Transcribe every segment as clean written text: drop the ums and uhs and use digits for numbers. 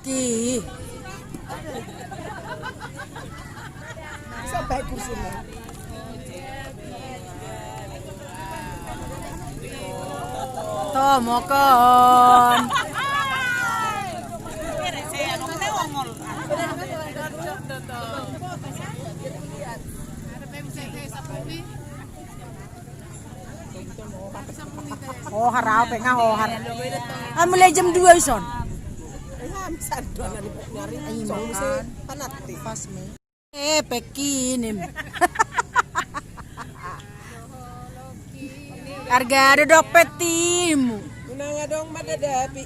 Peki. Sampai kursinya. Tomokon. Oh harap pengen har. Mulai jam 2 ison. Peki nim. Harga ada dompet timu. Unang dong madadapi.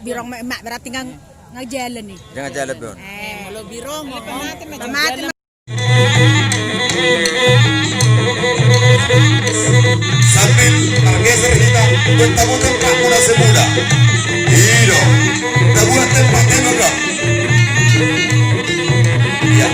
Birong mak berarti ngajalan nih. Jangan jalan Bun. Lo birong pamati. Sambil bergeser hitam bertemu tempat mula semula. Hilo, terbuat tempat tembak. Ya.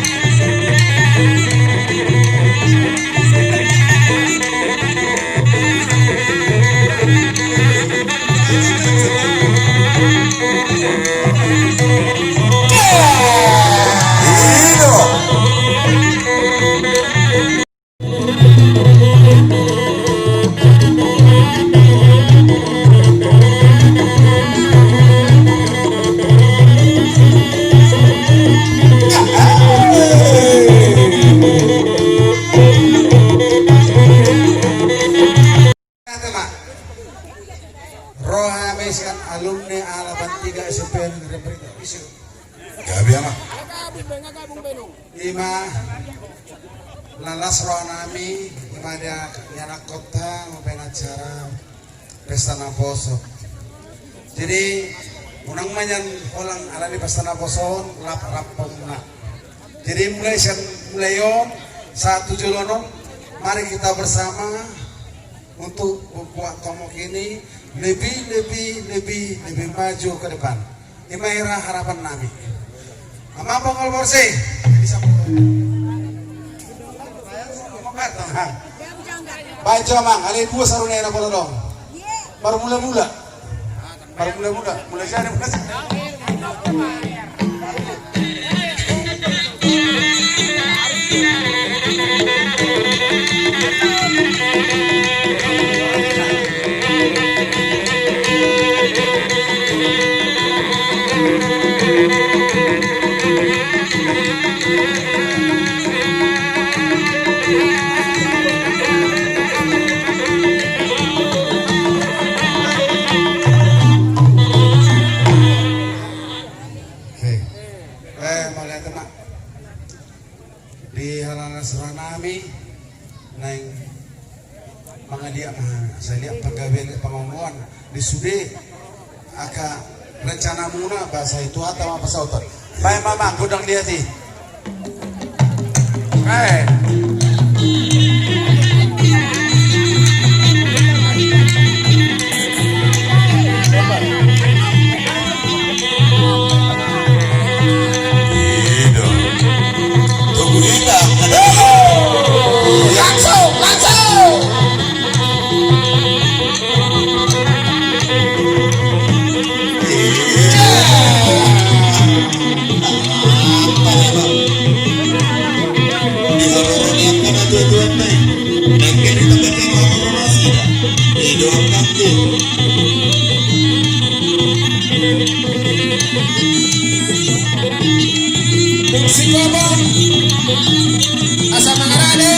Alumni Alaban 3 SMP Negeri Isu. Gabi ama. Ima lalas roanami ima dia anak kota ngapain acara pesta naposo. Jadi unang manyan orang alani pesta naposo lap pemna. Jadi mulai yon 1 Julono mari kita bersama untuk membuat tomok ini lebih maju ke depan. Ini era harapan kami. Ama pengol bersih. Baik mang, kali 2 sarunnya enak dong. Baru mula-mula. Mulai jadi di halaman seranami neng mangadia saya lihat pegawai pengomongan di sude aka rencana muna bahasa itu atau apa sautan baik mama gudang dia sih asa mangarane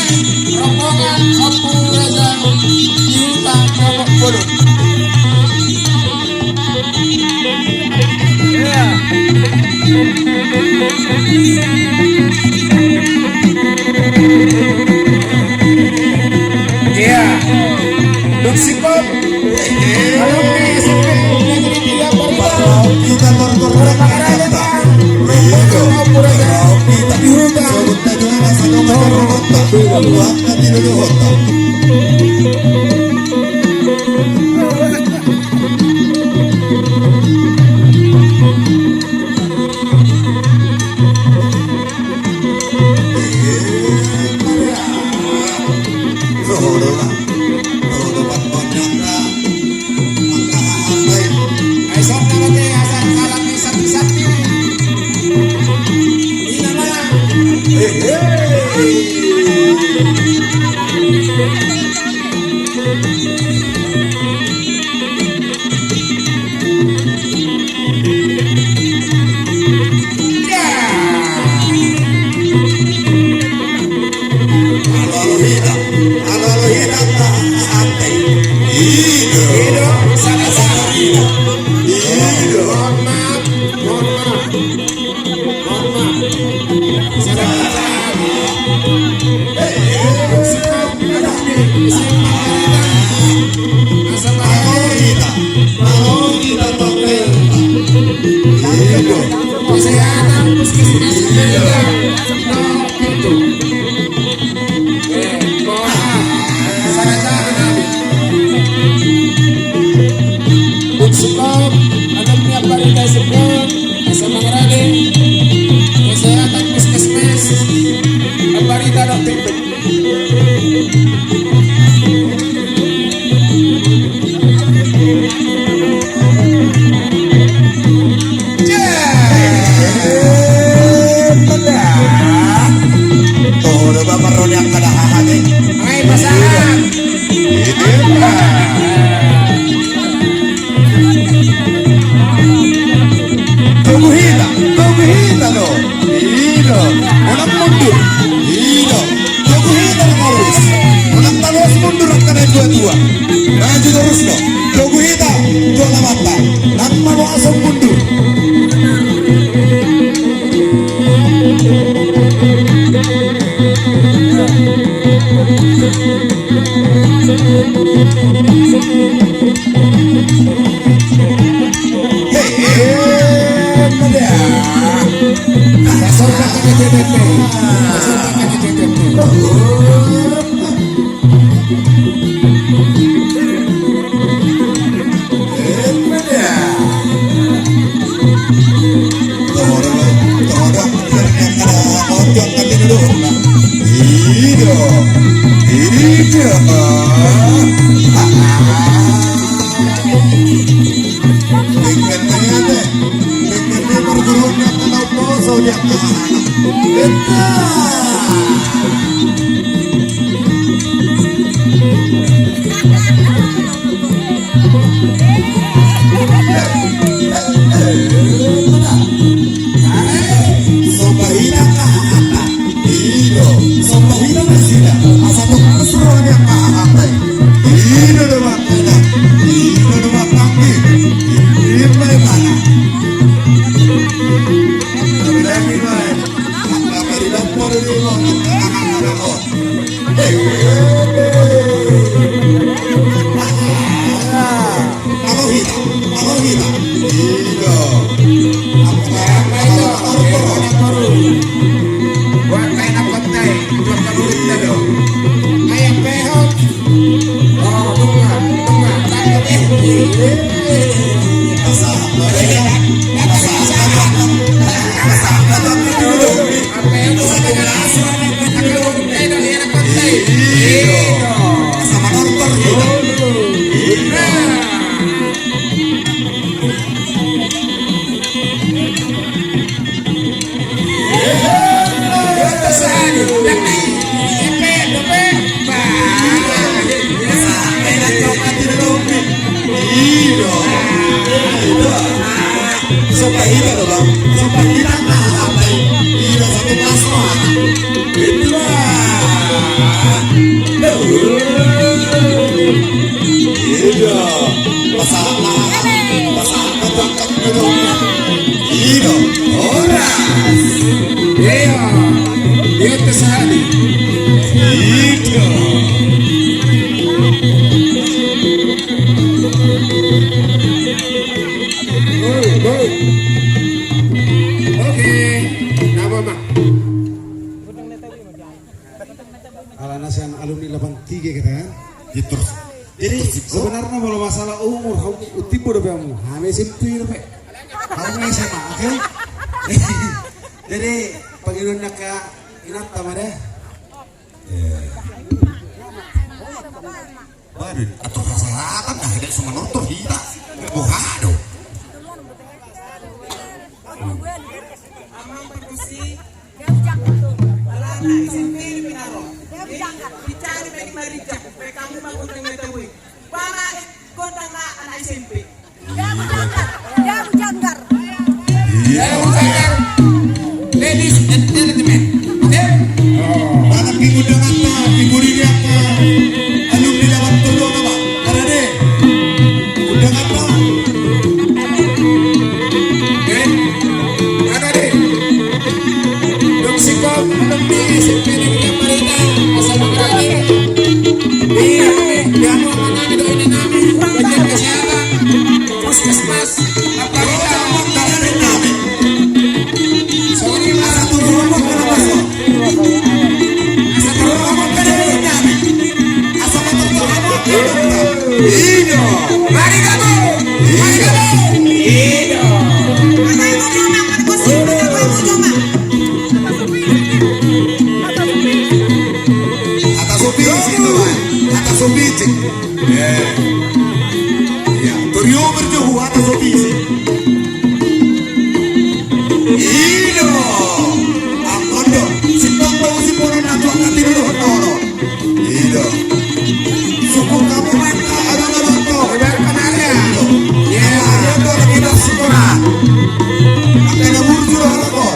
rombongan Kapuraga Yuta Nomor Bulu. Ya, Duksikop, alumni SMP Negeri 3 Paripurna. Kita berkorban mangarane rombongan Kapuraga Yuta Yuta. no jogu hita jola mata nan mau asam mundur Alana siang alumni 83 kita kan. Jadi sebenarnya kalau masalah umur kamu tipe udah kamu, kami SMP udah kami SMA, oke? Jadi panggilan nak ke inat tamada. Baru atau kesehatan dah ada semua nonton hita, bukan? Dicari dari Marija, supaya kamu bangun dengan tahu. Para kota anak SMP. Dia bujanggar. Ya, bujanggar. Ladies and gentlemen, Anak ibu dengan ibu dia alumni lawan tolo nama, karena deh, udah apa? ada deh. Dok sikap alumni SMP di Marija, asal berani. Dia mau mana itu ini nami, bagian kesehatan, puskesmas, apa kita mau dari nami. Sorry mas, Satu rumah kenapa so? Satu rumah kenapa nami? Asal betul apa? Iya. mari kamu, mari kamu. Iya. Mana ibu cuma, mana kusik, mana ibu cuma. Atas sopi situ kan, atas sopi cek. Ya, Torio berjauh atas sopi sih. Iya. Amondo, si tombo si ponen atau akan tidur hono. Iya. Suku kamu mana ada nonton? Benar benar ya. Ya, ada orang kita sekolah. Akan ada muncul orang kok.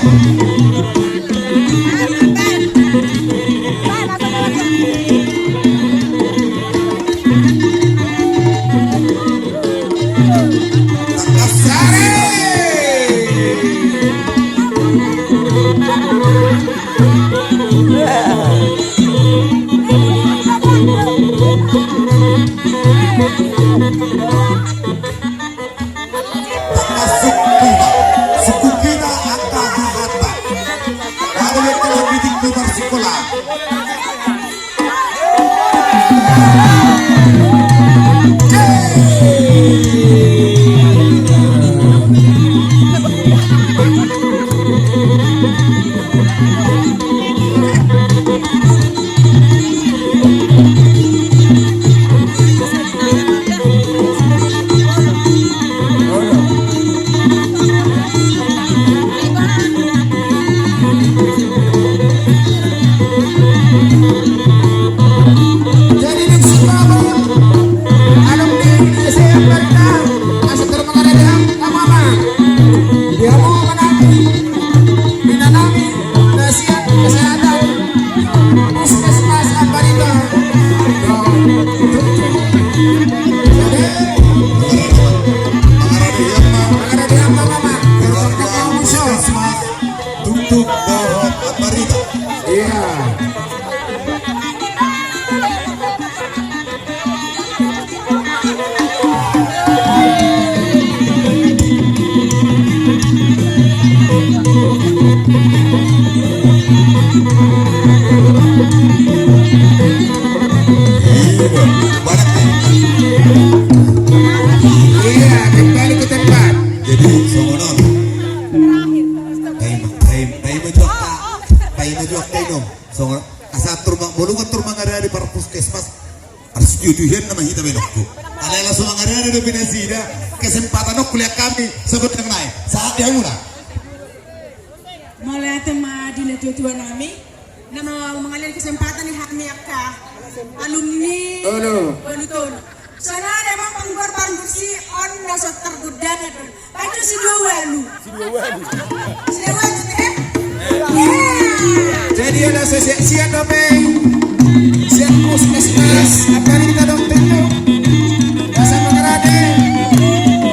untuk pohon Amerika. Iya. Banyak nih. Iya, kembali ke tempat. Jadi songonon. Tayo majuak tayo. Songonon. Asa turmang ada di para puskesmas. Harus setujuin nama kita benokku. Ada langsung ada di Pinasida. Kesempatan kuliah kami sebut yang naik. Saat yang mula. Mulai tema di tujuan kami, nama mengalir kesempatan di kami akka alumni Banutun. Sana memang pengguar bersih on nasa tergudan itu. Itu si dua walu. Teh. Jadi ada siap dopeng. Siap puskesmas. Apa yang kita dong tentu? Masa mengerade.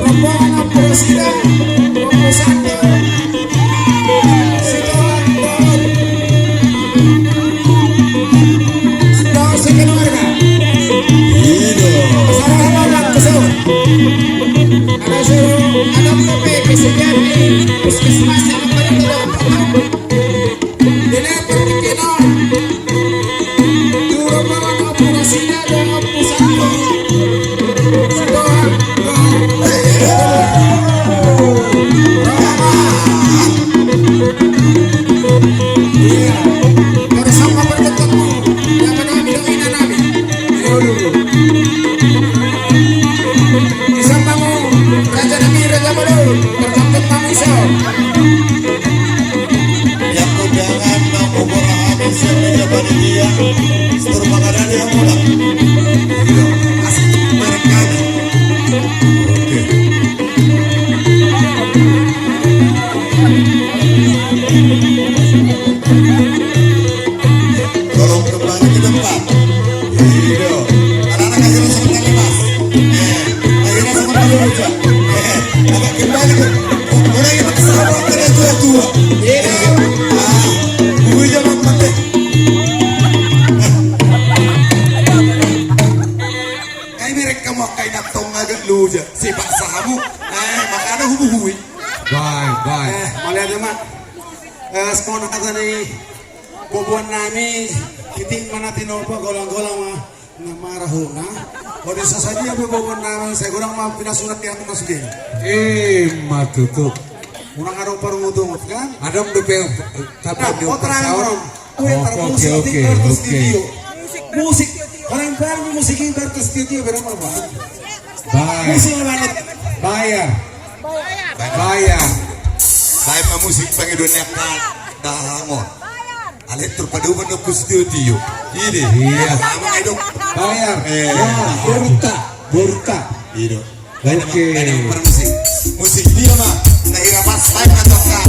Rombongan Oposida. Oposanda. Puskesmas yang sekolah kata nih bobuan nami kiting mana tinopa golang-golang mah marahuna kalau desa saja bobuan nami saya kurang mau pindah sunat yang masuk ini matutup kurang ada parungutung kan ada bepeng tapi mau terang oke musik orang baru musik ini baru ke studio berapa pak musik banget bayar Baik musik bagi dunia kan dahangon. Ale terpadu menunggu studio. Ini iya sama itu bayar. Burta. Itu. Oke. Musik dia mah. Nah, pas baik atau enggak?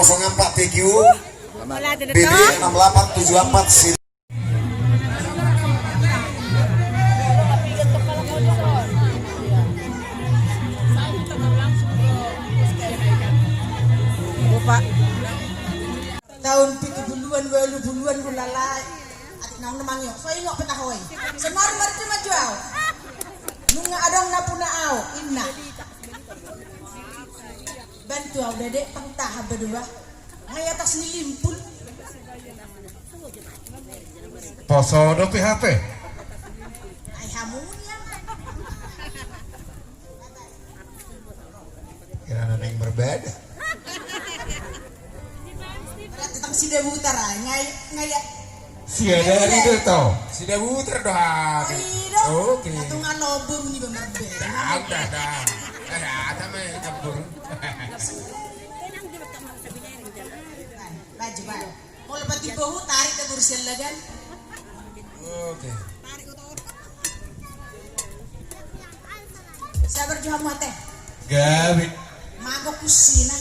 04 TQ BD 6874 sini. Tahun 70-an, 80-an kulalai. Atik nang namang yo. So ingok petahoy. Semar marti majuau. Nunga adong napuna au inna. Bantu au dedek pangtah berdua. Ngai atas ni limpul. Poso do PHP. Ai hamunya. Kira yang berbeda. Tentang si debutar ngai Siada itu toh. Sudah muter doa. Oke. Atungan lobur ni bemerbe. Dah. Ada mah campur. Baju. Mau lepas di bahu tarik ke kursi lagan. Oke. Sabar jual mate. Gabi. Magok kusina.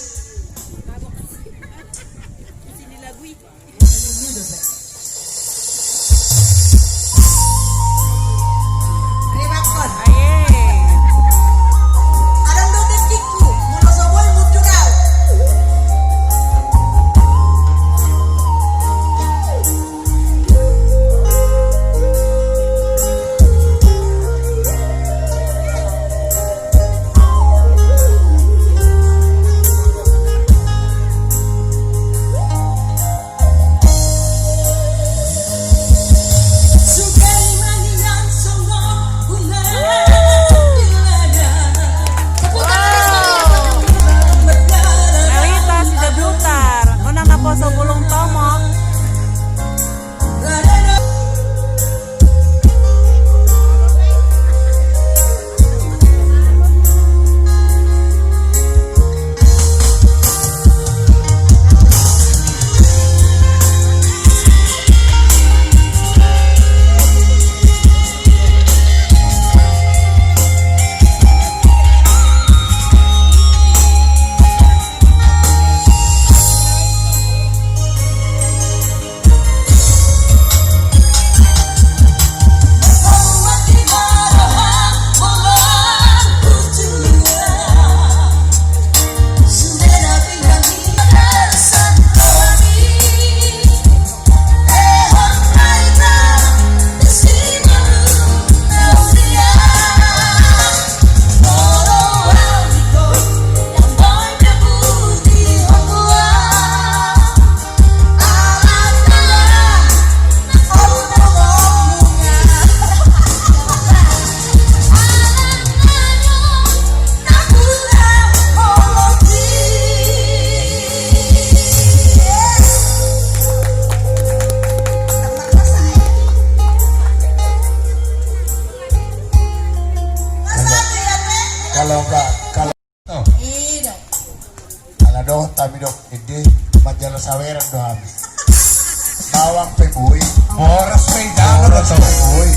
Kalau kami dok ide majalah saweran doang bawang pebui boros pejang boros pebui